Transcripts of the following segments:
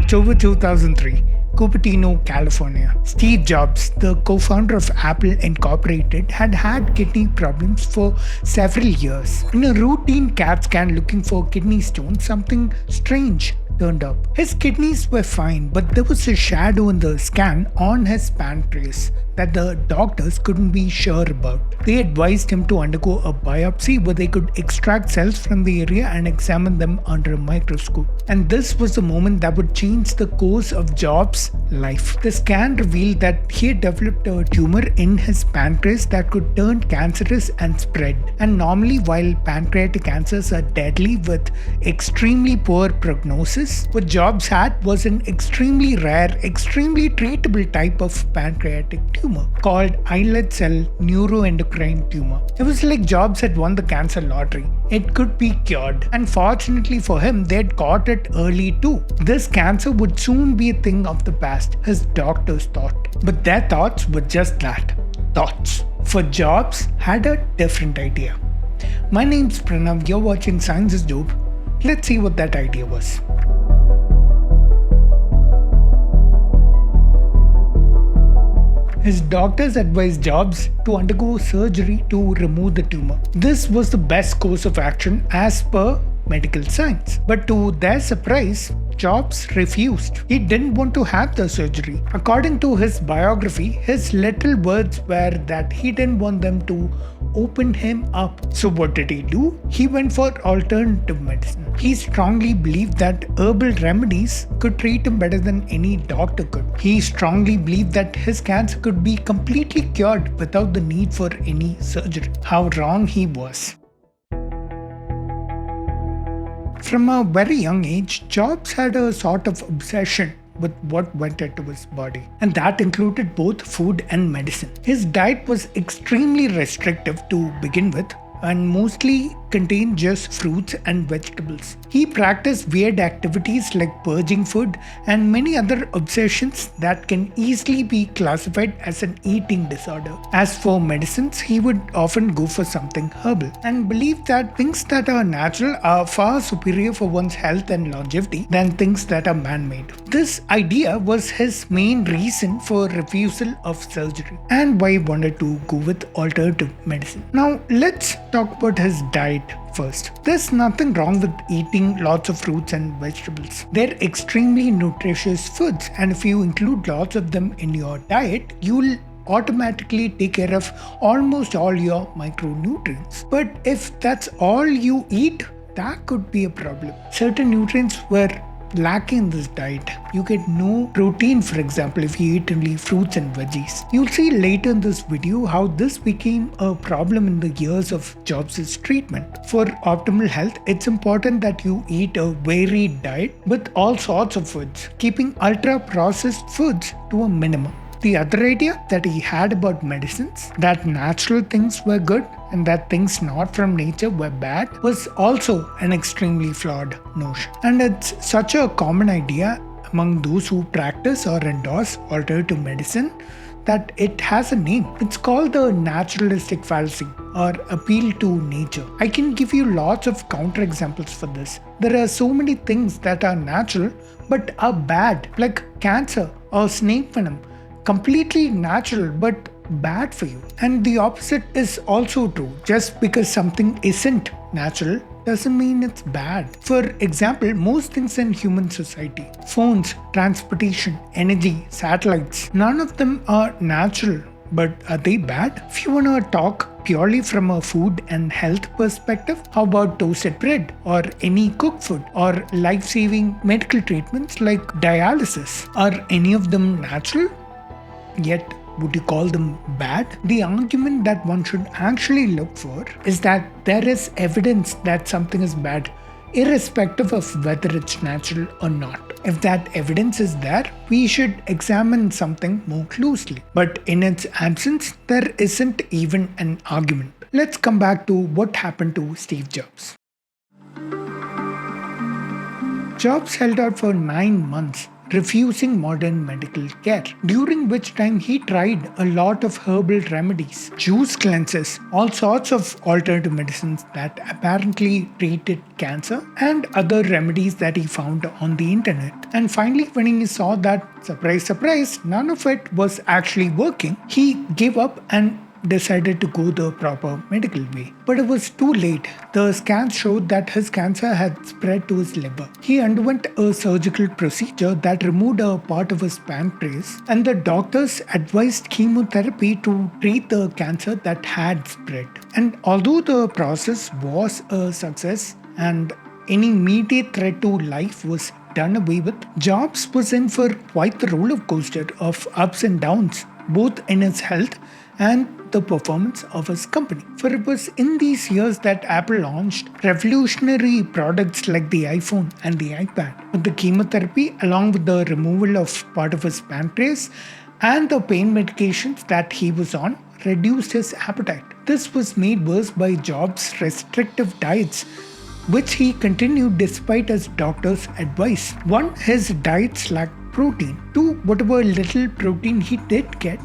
October 2003, Cupertino, California. Steve Jobs, the co-founder of Apple Incorporated, had kidney problems for several years. In a routine CAT scan looking for kidney stones, something strange turned up. His kidneys were fine, but there was a shadow in the scan on his pancreas that the doctors couldn't be sure about. They advised him to undergo a biopsy where they could extract cells from the area and examine them under a microscope. And this was the moment that would change the course of Jobs' life. The scan revealed that he had developed a tumor in his pancreas that could turn cancerous and spread. And normally, while pancreatic cancers are deadly with extremely poor prognosis, what Jobs had was an extremely rare, extremely treatable type of pancreatic tumor called islet cell neuroendocrine tumor. It was like Jobs had won the cancer lottery. It could be cured, and fortunately for him, they had caught it early too. This cancer would soon be a thing of the past, his doctors thought. But their thoughts were just that, thoughts. For Jobs had a different idea. My name's Pranav, you're watching Science is Dope. Let's see what that idea was. His doctors advised Jobs to undergo surgery to remove the tumor. This was the best course of action as per medical science. But to their surprise, Jobs refused. He didn't want to have the surgery. According to his biography, his literal words were that he didn't want them to open him up. So what did he do? He went for alternative medicine. He strongly believed that herbal remedies could treat him better than any doctor could. He strongly believed that his cancer could be completely cured without the need for any surgery. How wrong he was. From a very young age, Jobs had a sort of obsession with what went into his body, and that included both food and medicine. His diet was extremely restrictive to begin with, and mostly contained just fruits and vegetables. He practiced weird activities like purging food and many other obsessions that can easily be classified as an eating disorder. As for medicines, he would often go for something herbal and believe that things that are natural are far superior for one's health and longevity than things that are man-made. This idea was his main reason for refusal of surgery and why he wanted to go with alternative medicine. Now let's talk about his diet first. There's nothing wrong with eating lots of fruits and vegetables. They're extremely nutritious foods, and if you include lots of them in your diet, you'll automatically take care of almost all your micronutrients. But if that's all you eat, that could be a problem. Certain nutrients were lacking in this diet. You get no protein, for example, if you eat only fruits and veggies. You'll see later in this video how this became a problem in the years of Jobs' treatment. For optimal health, it's important that you eat a varied diet with all sorts of foods, keeping ultra-processed foods to a minimum. The other idea that he had about medicines, that natural things were good and that things not from nature were bad, was also an extremely flawed notion. And it's such a common idea among those who practice or endorse alternative medicine that it has a name. It's called the naturalistic fallacy or appeal to nature. I can give you lots of counterexamples for this. There are so many things that are natural but are bad, like cancer or snake venom. Completely natural but bad for you. And the opposite is also true. Just because something isn't natural doesn't mean it's bad. For example, most things in human society, phones, transportation, energy, satellites, none of them are natural. But are they bad? If you want to talk purely from a food and health perspective, how about toasted bread or any cooked food or life-saving medical treatments like dialysis? Are any of them natural? Yet, would you call them bad? The argument that one should actually look for is that there is evidence that something is bad, irrespective of whether it's natural or not. If that evidence is there, we should examine something more closely. But in its absence, there isn't even an argument. Let's come back to what happened to Steve Jobs. Jobs held out for 9 months, refusing modern medical care, during which time he tried a lot of herbal remedies, juice cleanses, all sorts of alternative medicines that apparently treated cancer, and other remedies that he found on the internet. And finally, when he saw that, surprise, surprise, none of it was actually working, he gave up and decided to go the proper medical way. But it was too late. The scans showed that his cancer had spread to his liver. He underwent a surgical procedure that removed a part of his pancreas, and the doctors advised chemotherapy to treat the cancer that had spread. And although the process was a success and any immediate threat to life was done away with, Jobs was in for quite the roller coaster of ups and downs, both in his health and the performance of his company. For it was in these years that Apple launched revolutionary products like the iPhone and the iPad. But the chemotherapy, along with the removal of part of his pancreas and the pain medications that he was on, reduced his appetite. This was made worse by Jobs' restrictive diets, which he continued despite his doctor's advice. 1. His diets lacked protein. 2. Whatever little protein he did get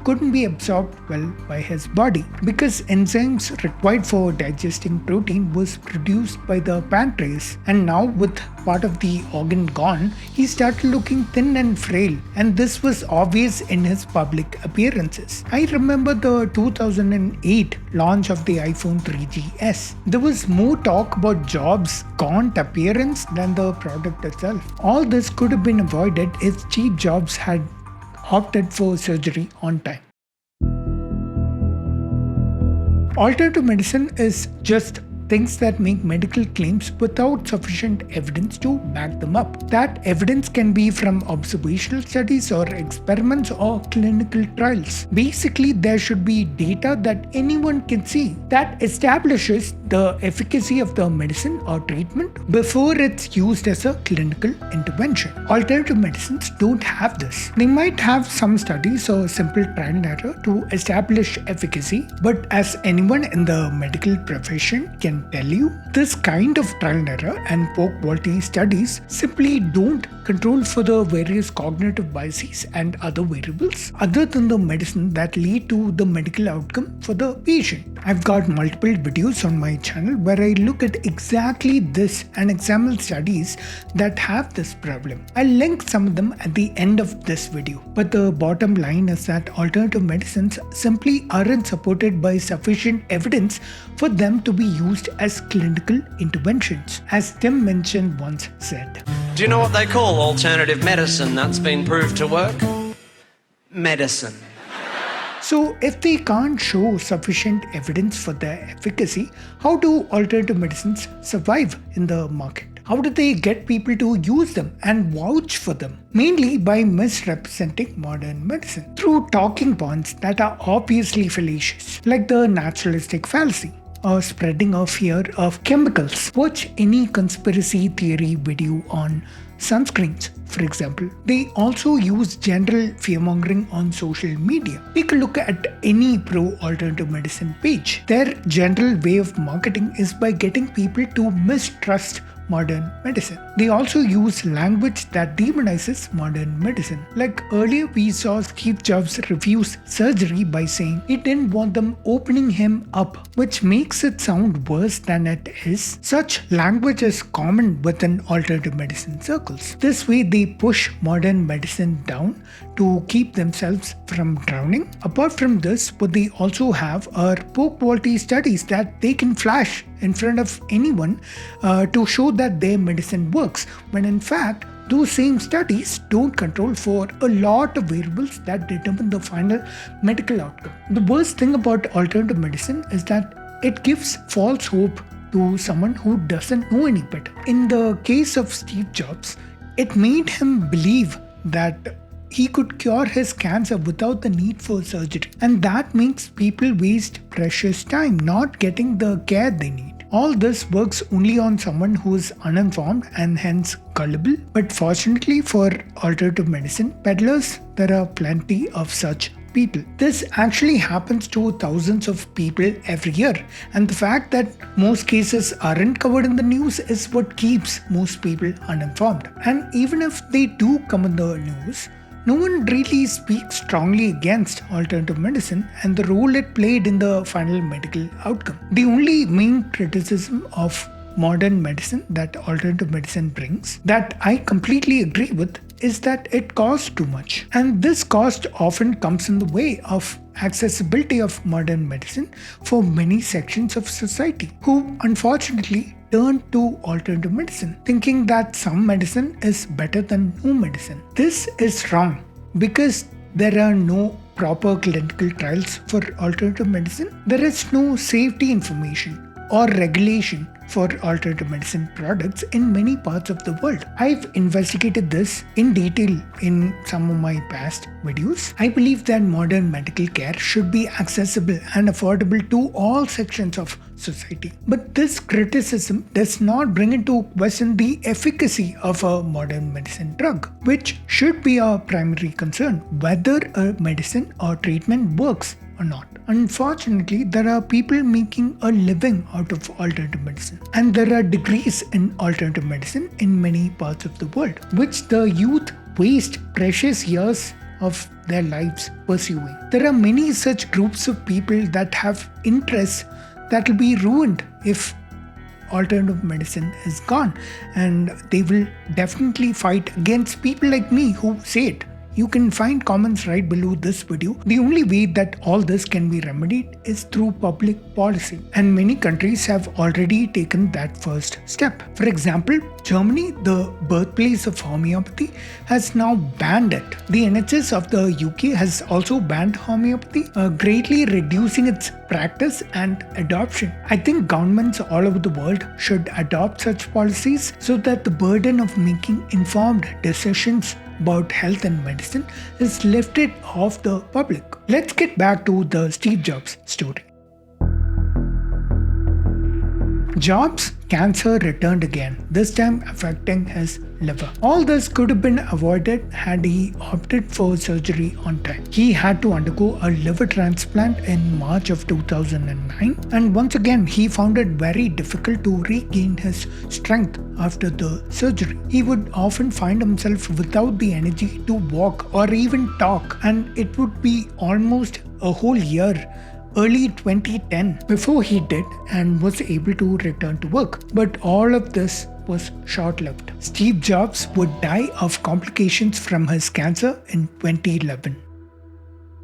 couldn't be absorbed well by his body because enzymes required for digesting protein was produced by the pancreas, and now with part of the organ gone, he started looking thin and frail, and this was obvious in his public appearances. I remember the 2008 launch of the iPhone 3GS. There was more talk about Jobs' gaunt appearance than the product itself. All this could have been avoided if Steve Jobs had opted for surgery on time. Alternative medicine is just things that make medical claims without sufficient evidence to back them up. That evidence can be from observational studies or experiments or clinical trials. Basically, there should be data that anyone can see that establishes the efficacy of the medicine or treatment before it's used as a clinical intervention. Alternative medicines don't have this. They might have some studies or simple trial and error to establish efficacy, but as anyone in the medical profession can tell you, this kind of trial and error and poor quality studies simply don't control for the various cognitive biases and other variables other than the medicine that lead to the medical outcome for the patient. I've got multiple videos on my channel where I look at exactly this and examine studies that have this problem. I'll link some of them at the end of this video. But the bottom line is that alternative medicines simply aren't supported by sufficient evidence for them to be used as clinical interventions. As Tim Minchin once said, do you know what they call alternative medicine that's been proved to work? Medicine. So if they can't show sufficient evidence for their efficacy, how do alternative medicines survive in the market? How do they get people to use them and vouch for them? Mainly by misrepresenting modern medicine through talking points that are obviously fallacious, like the naturalistic fallacy, or spreading a fear of chemicals. Watch any conspiracy theory video on sunscreens, for example. They also use general fearmongering on social media. Take a look at any pro-alternative medicine page. Their general way of marketing is by getting people to mistrust modern medicine. They also use language that demonizes modern medicine. Like earlier we saw Steve Jobs refuse surgery by saying he didn't want them opening him up, which makes it sound worse than it is. Such language is common within alternative medicine circles. This way they push modern medicine down to keep themselves from drowning. Apart from this, what they also have are poor quality studies that they can flash in front of anyone to show that their medicine works, when in fact those same studies don't control for a lot of variables that determine the final medical outcome. The worst thing about alternative medicine is that it gives false hope to someone who doesn't know any better. In the case of Steve Jobs, it made him believe that he could cure his cancer without the need for surgery, and that makes people waste precious time not getting the care they need. All this works only on someone who is uninformed and hence gullible. But fortunately for alternative medicine peddlers, there are plenty of such people. This actually happens to thousands of people every year, and the fact that most cases aren't covered in the news is what keeps most people uninformed. And even if they do come in the news, no one really speaks strongly against alternative medicine and the role it played in the final medical outcome. The only main criticism of modern medicine that alternative medicine brings, that I completely agree with, is that it costs too much. And this cost often comes in the way of accessibility of modern medicine for many sections of society who unfortunately turn to alternative medicine, thinking that some medicine is better than no medicine. This is wrong because there are no proper clinical trials for alternative medicine. There is no safety information or regulation for alternative medicine products in many parts of the world. I've investigated this in detail in some of my past videos. I believe that modern medical care should be accessible and affordable to all sections of society. But this criticism does not bring into question the efficacy of a modern medicine drug, which should be our primary concern, whether a medicine or treatment works or not. Unfortunately, there are people making a living out of alternative medicine, and there are degrees in alternative medicine in many parts of the world, which the youth waste precious years of their lives pursuing. There are many such groups of people that have interests that will be ruined if alternative medicine is gone, and they will definitely fight against people like me who say it. You can find comments right below this video. The only way that all this can be remedied is through public policy, and many countries have already taken that first step. For example, Germany, the birthplace of homeopathy, has now banned it. The NHS of the UK has also banned homeopathy, greatly reducing its practice and adoption. I think governments all over the world should adopt such policies so that the burden of making informed decisions about health and medicine is lifted off the public. Let's get back to the Steve Jobs story. Jobs' cancer returned again, this time affecting his liver. All this could have been avoided had he opted for surgery on time. He had to undergo a liver transplant in March of 2009, and once again he found it very difficult to regain his strength after the surgery. He would often find himself without the energy to walk or even talk, and it would be almost a whole year, early 2010, before he did and was able to return to work. But all of this was short-lived. Steve Jobs would die of complications from his cancer in 2011.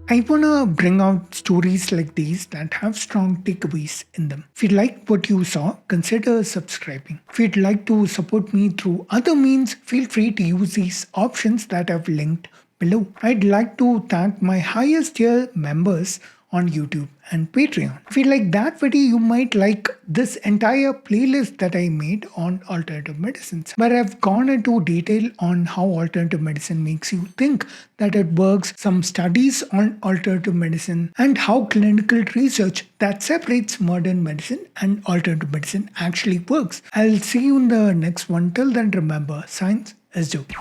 I want to bring out stories like these that have strong takeaways in them. If you like what you saw, consider subscribing. If you'd like to support me through other means, feel free to use these options that I've linked below. I'd like to thank my highest tier members on YouTube and Patreon. If you like that video, you might like this entire playlist that I made on alternative medicines, where I've gone into detail on how alternative medicine makes you think that it works, some studies on alternative medicine, and how clinical research that separates modern medicine and alternative medicine actually works. I'll see you in the next one. Till then, remember, science is dope.